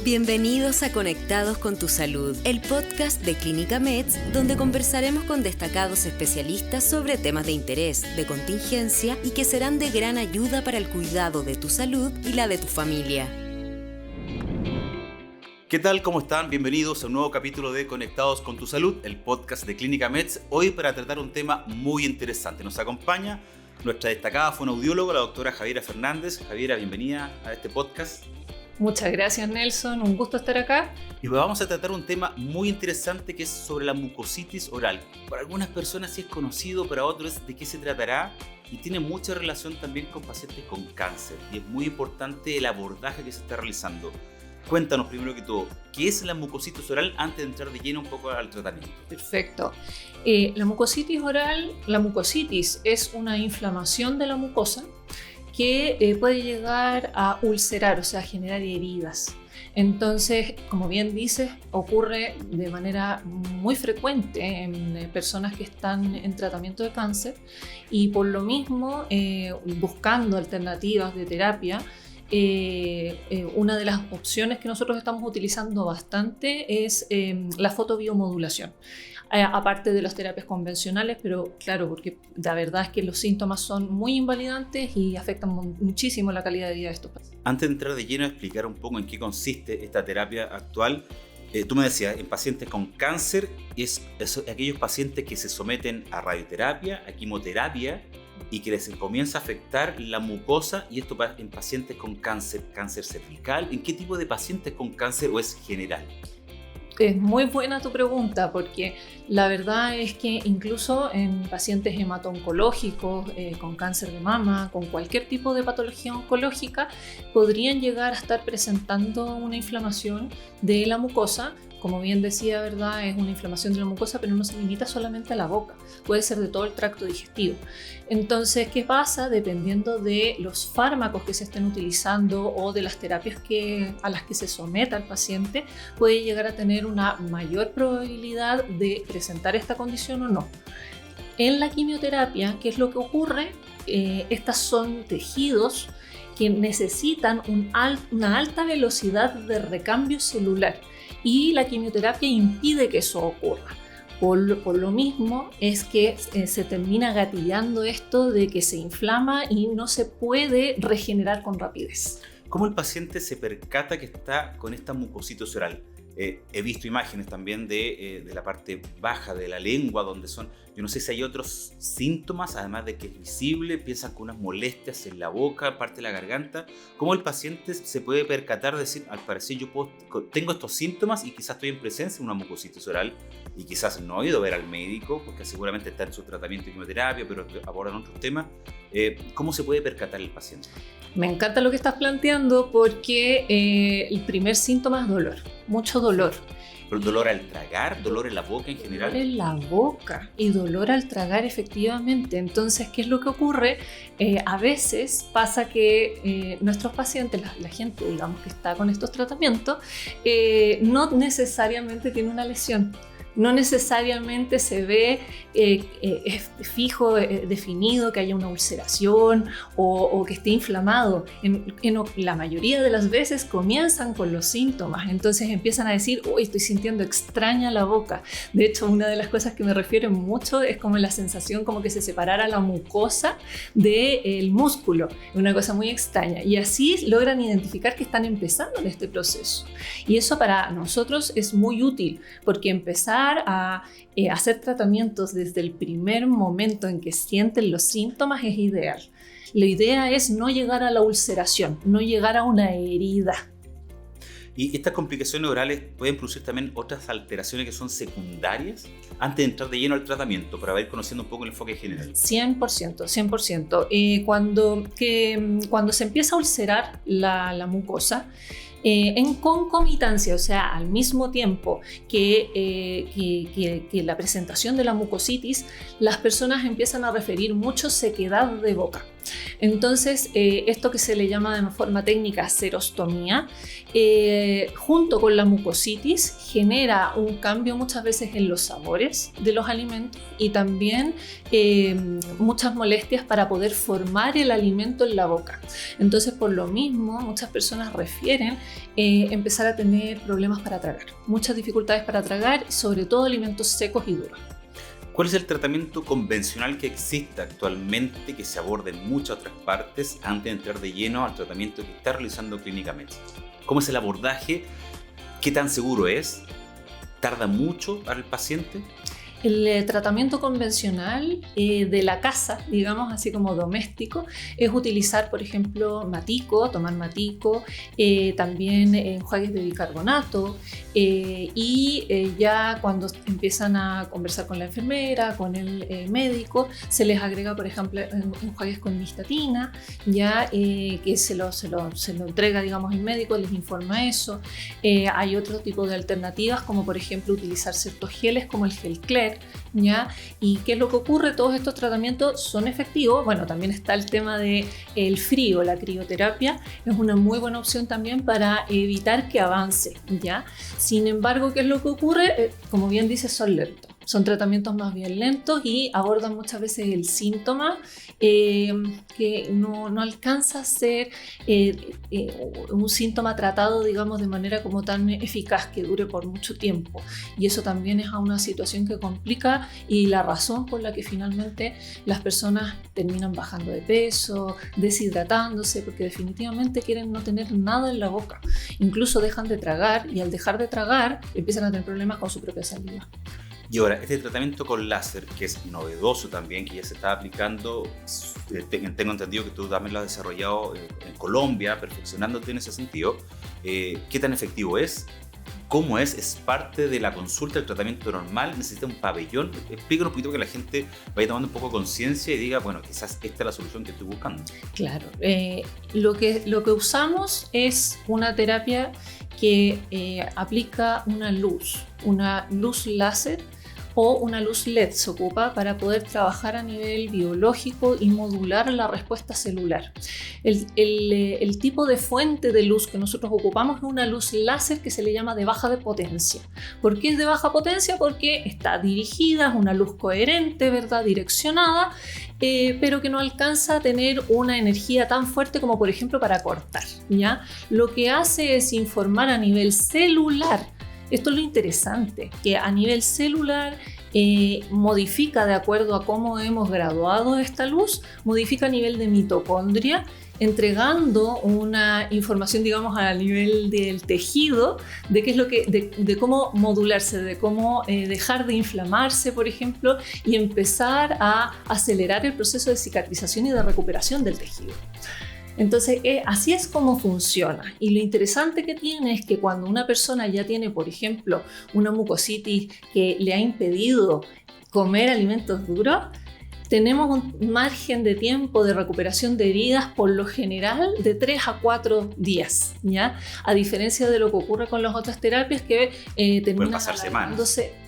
Bienvenidos a Conectados con tu Salud, el podcast de Clínica Meds, donde conversaremos con destacados especialistas sobre temas de interés, de contingencia y que serán de gran ayuda para el cuidado de tu salud y la de tu familia. ¿Qué tal? ¿Cómo están? Bienvenidos a un nuevo capítulo de Conectados con tu Salud, el podcast de Clínica Meds. Hoy para tratar un tema muy interesante. Nos acompaña nuestra destacada fonoaudióloga, la doctora Javiera Fernández. Javiera, bienvenida a este podcast. Muchas gracias, Nelson. Un gusto estar acá. Y vamos a tratar un tema muy interesante que es sobre la mucositis oral. Para algunas personas sí es conocido, para otros de qué se tratará y tiene mucha relación también con pacientes con cáncer. Y es muy importante el abordaje que se está realizando. Cuéntanos primero que todo, ¿qué es la mucositis oral antes de entrar de lleno un poco al tratamiento? Perfecto. La mucositis oral, la mucositis es una inflamación de la mucosa que puede llegar a ulcerar, o sea, a generar heridas. Entonces, como bien dices, ocurre de manera muy frecuente en personas que están en tratamiento de cáncer y por lo mismo, buscando alternativas de terapia, una de las opciones que nosotros estamos utilizando bastante es la fotobiomodulación. Aparte de las terapias convencionales, pero claro, porque la verdad es que los síntomas son muy invalidantes y afectan muchísimo la calidad de vida de estos pacientes. Antes de entrar de lleno a explicar un poco en qué consiste esta terapia actual, tú me decías, en pacientes con cáncer, es aquellos pacientes que se someten a radioterapia, a quimioterapia, y que les comienza a afectar la mucosa, y esto en pacientes con cáncer cervical. ¿En qué tipo de pacientes con cáncer o es general? Es muy buena tu pregunta, porque la verdad es que incluso en pacientes hemato-oncológicos, con cáncer de mama, con cualquier tipo de patología oncológica, podrían llegar a estar presentando una inflamación de la mucosa. Como bien decía, ¿verdad? Es una inflamación de la mucosa, pero no se limita solamente a la boca, puede ser de todo el tracto digestivo. Entonces, ¿qué pasa? Dependiendo de los fármacos que se estén utilizando o de las terapias a las que se someta el paciente, puede llegar a tener una mayor probabilidad de presentar esta condición o no. En la quimioterapia, ¿qué es lo que ocurre? Estas son tejidos que necesitan una alta velocidad de recambio celular. Y la quimioterapia impide que eso ocurra. Por lo mismo es que se termina gatillando esto de que se inflama y no se puede regenerar con rapidez. ¿Cómo el paciente se percata que está con esta mucositis oral? He visto imágenes también de la parte baja de la lengua, donde son, yo no sé si hay otros síntomas, además de que es visible, piensan con unas molestias en la boca, parte de la garganta. ¿Cómo el paciente se puede percatar, decir, al parecer yo tengo estos síntomas y quizás estoy en presencia de una mucositis oral y quizás no he ido a ver al médico, porque seguramente está en su tratamiento de quimioterapia, pero abordan otros temas? ¿Cómo se puede percatar el paciente? Me encanta lo que estás planteando porque el primer síntoma es dolor, mucho dolor. ¿Pero dolor al tragar? ¿Dolor en la boca en general? Dolor en la boca y dolor al tragar, efectivamente. Entonces, ¿qué es lo que ocurre? A veces pasa que nuestros pacientes, la gente, digamos, que está con estos tratamientos, no necesariamente tiene una lesión. No necesariamente se ve fijo, definido que haya una ulceración o que esté inflamado. En la mayoría de las veces comienzan con los síntomas, entonces empiezan a decir, uy, estoy sintiendo extraña la boca. De hecho, una de las cosas que me refiero mucho es como la sensación como que se separara la mucosa del músculo, una cosa muy extraña. Y así logran identificar que están empezando en este proceso. Y eso para nosotros es muy útil, porque empezar a hacer tratamientos desde el primer momento en que sienten los síntomas es ideal. La idea es no llegar a la ulceración, no llegar a una herida. ¿Y estas complicaciones orales pueden producir también otras alteraciones que son secundarias antes de entrar de lleno al tratamiento, para ir conociendo un poco el enfoque general? 100%. Cuando se empieza a ulcerar la mucosa, en concomitancia, o sea, al mismo tiempo que la presentación de la mucositis, las personas empiezan a referir mucho sequedad de boca. Entonces, esto que se le llama de forma técnica serostomía, junto con la mucositis, genera un cambio muchas veces en los sabores de los alimentos y también muchas molestias para poder formar el alimento en la boca. Entonces, por lo mismo, muchas personas refieren empezar a tener problemas para tragar, muchas dificultades para tragar, sobre todo alimentos secos y duros. ¿Cuál es el tratamiento convencional que existe actualmente, que se aborda en muchas otras partes, antes de entrar de lleno al tratamiento que está realizando Clínica Meds? ¿Cómo es el abordaje? ¿Qué tan seguro es? ¿Tarda mucho para el paciente? El tratamiento convencional de la casa, digamos así como doméstico, es utilizar, por ejemplo, matico, tomar matico, también enjuagues de bicarbonato y ya cuando empiezan a conversar con la enfermera, con el médico, se les agrega, por ejemplo, enjuagues con nistatina, ya que se lo entrega, digamos, el médico, les informa eso. Hay otro tipo de alternativas, como por ejemplo utilizar ciertos geles como el gel Cler, ¿ya? ¿Y qué es lo que ocurre? Todos estos tratamientos son efectivos. Bueno, también está el tema del frío, la crioterapia es una muy buena opción también para evitar que avance, ¿ya? Sin embargo, ¿qué es lo que ocurre? Como bien dices, son lentos. Son tratamientos más bien lentos y abordan muchas veces el síntoma que no alcanza a ser un síntoma tratado, digamos, de manera como tan eficaz que dure por mucho tiempo. Y eso también es una situación que complica y la razón por la que finalmente las personas terminan bajando de peso, deshidratándose, porque definitivamente quieren no tener nada en la boca. Incluso dejan de tragar y al dejar de tragar empiezan a tener problemas con su propia saliva. Y ahora, este tratamiento con láser, que es novedoso también, que ya se está aplicando, tengo entendido que tú también lo has desarrollado en Colombia, perfeccionándote en ese sentido. ¿Qué tan efectivo es? ¿Cómo es? ¿Es parte de la consulta del tratamiento normal? ¿Necesita un pabellón? Explícanos un poquito que la gente vaya tomando un poco de conciencia y diga, bueno, quizás esta es la solución que estoy buscando. Claro. Lo que usamos es una terapia que aplica una luz láser o una luz LED se ocupa para poder trabajar a nivel biológico y modular la respuesta celular. El tipo de fuente de luz que nosotros ocupamos es una luz láser que se le llama de baja potencia. ¿Por qué es de baja potencia? Porque está dirigida, es una luz coherente, ¿verdad? Direccionada, pero que no alcanza a tener una energía tan fuerte como por ejemplo para cortar, ¿ya? Lo que hace es informar a nivel celular. Esto es lo interesante, que a nivel celular modifica de acuerdo a cómo hemos graduado esta luz, modifica a nivel de mitocondria, entregando una información, digamos, a nivel del tejido de qué es lo que, de cómo modularse, de cómo dejar de inflamarse, por ejemplo, y empezar a acelerar el proceso de cicatrización y de recuperación del tejido. Entonces, así es como funciona. Y lo interesante que tiene es que cuando una persona ya tiene, por ejemplo, una mucositis que le ha impedido comer alimentos duros, tenemos un margen de tiempo de recuperación de heridas por lo general de 3 a 4 días, ¿ya? A diferencia de lo que ocurre con las otras terapias que terminan pasar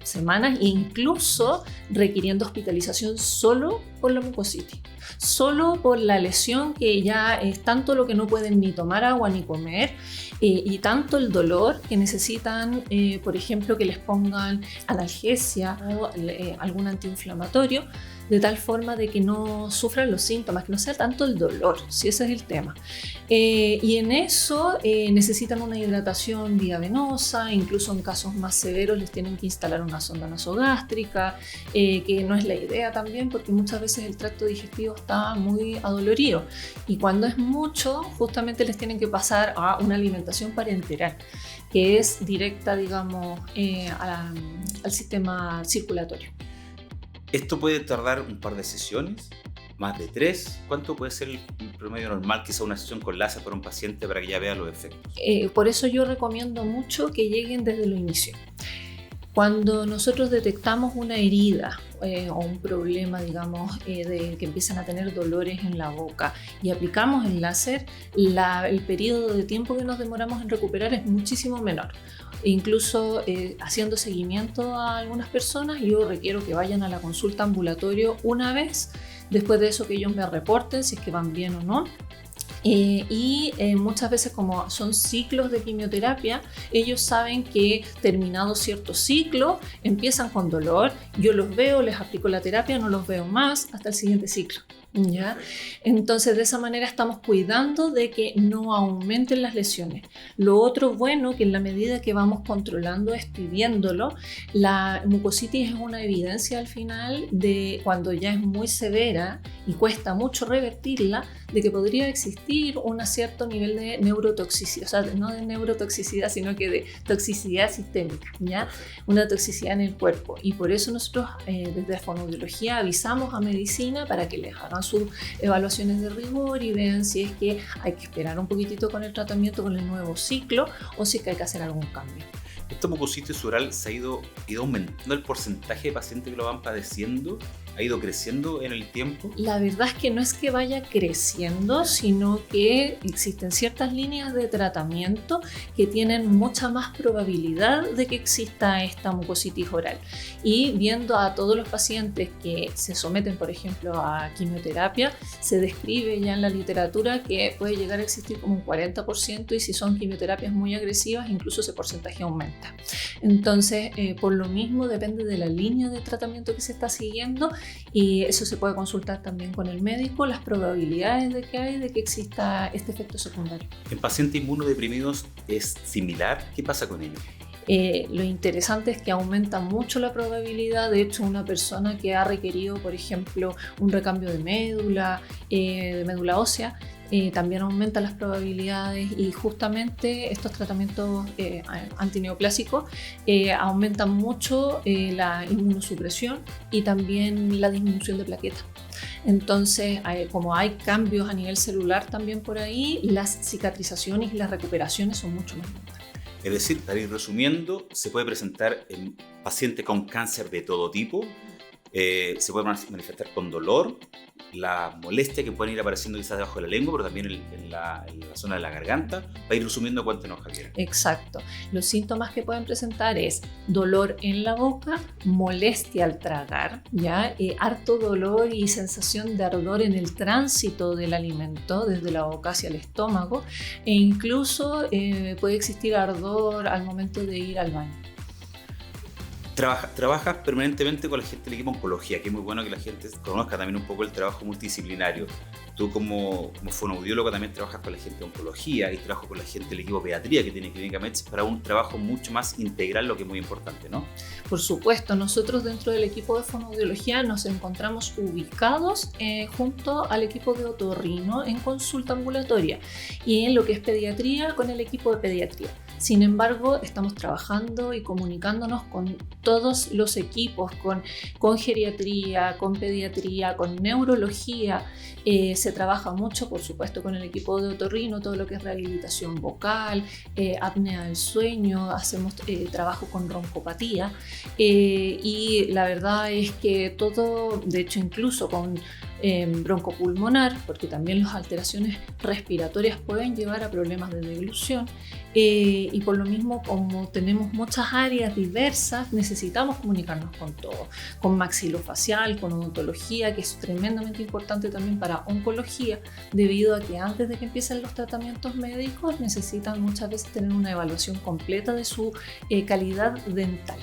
semanas e incluso requiriendo hospitalización solo por la mucositis, solo por la lesión que ya es tanto lo que no pueden ni tomar agua ni comer y tanto el dolor que necesitan, por ejemplo, que les pongan analgesia o algún antiinflamatorio, de tal forma de que no sufran los síntomas, que no sea tanto el dolor, si ese es el tema. Y en eso necesitan una hidratación vía venosa, incluso en casos más severos les tienen que instalar una sonda nasogástrica, que no es la idea también porque muchas veces el tracto digestivo está muy adolorido y cuando es mucho justamente les tienen que pasar a una alimentación parenteral que es directa, digamos, al sistema circulatorio. ¿Esto puede tardar un par de sesiones? ¿Más de 3? ¿Cuánto puede ser el promedio normal que sea una sesión con láser para un paciente para que ya vea los efectos? Por eso yo recomiendo mucho que lleguen desde el inicio. Cuando nosotros detectamos una herida o un problema, digamos, de que empiezan a tener dolores en la boca y aplicamos el láser, el periodo de tiempo que nos demoramos en recuperar es muchísimo menor. Incluso haciendo seguimiento a algunas personas, yo requiero que vayan a la consulta ambulatorio una vez después de eso que ellos me reporten si es que van bien o no. Muchas veces, como son ciclos de quimioterapia, ellos saben que terminado cierto ciclo empiezan con dolor, yo los veo, les aplico la terapia, no los veo más hasta el siguiente ciclo. ¿Ya? Entonces, de esa manera estamos cuidando de que no aumenten las lesiones. Lo otro bueno, que en la medida que vamos controlando esto y viéndolo, la mucositis es una evidencia al final de cuando ya es muy severa y cuesta mucho revertirla, de que podría existir un cierto nivel de neurotoxicidad, o sea, no de neurotoxicidad, sino que de toxicidad sistémica, ¿ya? Una toxicidad en el cuerpo. Y por eso nosotros desde fonoaudiología avisamos a medicina para que les hagan sus evaluaciones de rigor y vean si es que hay que esperar un poquitito con el tratamiento, con el nuevo ciclo, o si es que hay que hacer algún cambio. Esta mucositis oral se ha ido aumentando el porcentaje de pacientes que lo van padeciendo, ha ido creciendo en el tiempo. La verdad es que no es que vaya creciendo, sino que existen ciertas líneas de tratamiento que tienen mucha más probabilidad de que exista esta mucositis oral. Y viendo a todos los pacientes que se someten, por ejemplo, a quimioterapia, se describe ya en la literatura que puede llegar a existir como un 40%, y si son quimioterapias muy agresivas, incluso ese porcentaje aumenta. Entonces, por lo mismo, depende de la línea de tratamiento que se está siguiendo, y eso se puede consultar también con el médico, las probabilidades de que exista este efecto secundario. ¿En pacientes inmunodeprimidos es similar? ¿Qué pasa con ellos? Lo interesante es que aumenta mucho la probabilidad. De hecho, una persona que ha requerido, por ejemplo, un recambio de médula ósea, también aumenta las probabilidades, y justamente estos tratamientos antineoplásicos aumentan mucho la inmunosupresión y también la disminución de plaquetas. Entonces, como hay cambios a nivel celular también por ahí, las cicatrizaciones y las recuperaciones son mucho más lentas. Es decir, para ir resumiendo, se puede presentar en pacientes con cáncer de todo tipo, se puede manifestar con dolor, la molestia que pueden ir apareciendo quizás debajo de la lengua, pero también en la zona de la garganta. Va a ir resumiendo, cuéntenos, Javiera. Exacto. Los síntomas que pueden presentar es dolor en la boca, molestia al tragar, ¿ya? Harto dolor y sensación de ardor en el tránsito del alimento, desde la boca hacia el estómago, e incluso puede existir ardor al momento de ir al baño. Trabajas permanentemente con la gente del equipo de oncología, que es muy bueno que la gente conozca también un poco el trabajo multidisciplinario. Tú como fonoaudiólogo también trabajas con la gente de oncología y trabajas con la gente del equipo de pediatría que tiene Clínica Meds para un trabajo mucho más integral, lo que es muy importante, ¿no? Por supuesto, nosotros dentro del equipo de fonoaudiología nos encontramos ubicados junto al equipo de otorrino en consulta ambulatoria, y en lo que es pediatría con el equipo de pediatría. Sin embargo, estamos trabajando y comunicándonos con todos los equipos, con geriatría, con pediatría, con neurología. Se trabaja mucho, por supuesto, con el equipo de otorrino, todo lo que es rehabilitación vocal, apnea del sueño, hacemos trabajo con broncopatía, y la verdad es que todo, de hecho incluso con broncopulmonar, porque también las alteraciones respiratorias pueden llevar a problemas de deglución, y por lo mismo, como tenemos muchas áreas diversas, necesitamos comunicarnos con todo, con maxilofacial, con odontología, que es tremendamente importante también para oncología, debido a que antes de que empiecen los tratamientos médicos necesitan muchas veces tener una evaluación completa de su calidad dental.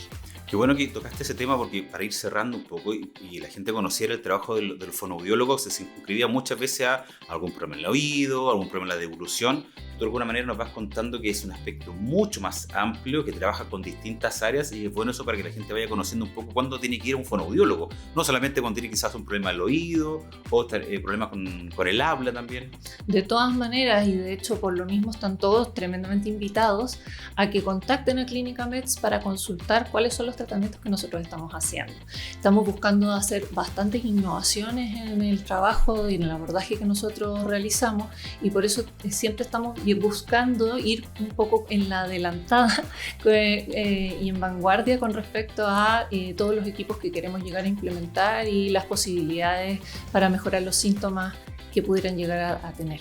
Qué bueno que tocaste ese tema, porque para ir cerrando un poco y la gente conociera el trabajo del fonoaudiólogo, se circunscribía muchas veces a algún problema en el oído, algún problema en la deglución. Tú de alguna manera nos vas contando que es un aspecto mucho más amplio, que trabaja con distintas áreas, y es bueno eso para que la gente vaya conociendo un poco cuándo tiene que ir a un fonoaudiólogo. No solamente cuando tiene quizás un problema del oído o problemas con el habla también. De todas maneras, y de hecho por lo mismo están todos tremendamente invitados a que contacten a Clínica Meds para consultar cuáles son los tratamientos que nosotros estamos haciendo. Estamos buscando hacer bastantes innovaciones en el trabajo y en el abordaje que nosotros realizamos, y por eso siempre estamos buscando ir un poco en la adelantada y en vanguardia con respecto a todos los equipos que queremos llegar a implementar y las posibilidades para mejorar los síntomas que pudieran llegar a tener.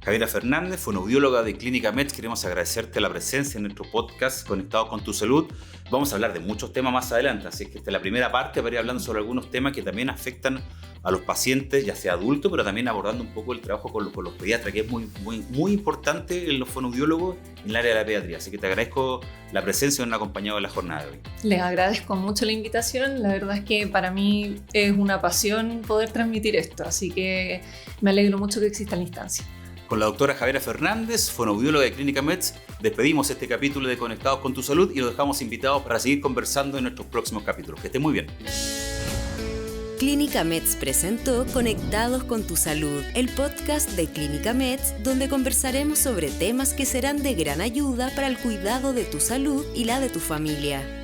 Javiera Fernández, fonoaudióloga de Clínica Meds, queremos agradecerte la presencia en nuestro podcast Conectados con tu Salud. Vamos a hablar de muchos temas más adelante, así que esta es la primera parte para ir hablando sobre algunos temas que también afectan a los pacientes, ya sea adultos, pero también abordando un poco el trabajo con los pediatras, que es muy importante en los fonoaudiólogos en el área de la pediatría. Así que te agradezco la presencia y un acompañado de la jornada de hoy. Les agradezco mucho la invitación. La verdad es que para mí es una pasión poder transmitir esto, así que me alegro mucho que exista la instancia. Con la doctora Javiera Fernández, fonoaudióloga de Clínica Meds, despedimos este capítulo de Conectados con tu Salud y los dejamos invitados para seguir conversando en nuestros próximos capítulos. Que estén muy bien. Clínica Meds presentó Conectados con tu Salud, el podcast de Clínica Meds, donde conversaremos sobre temas que serán de gran ayuda para el cuidado de tu salud y la de tu familia.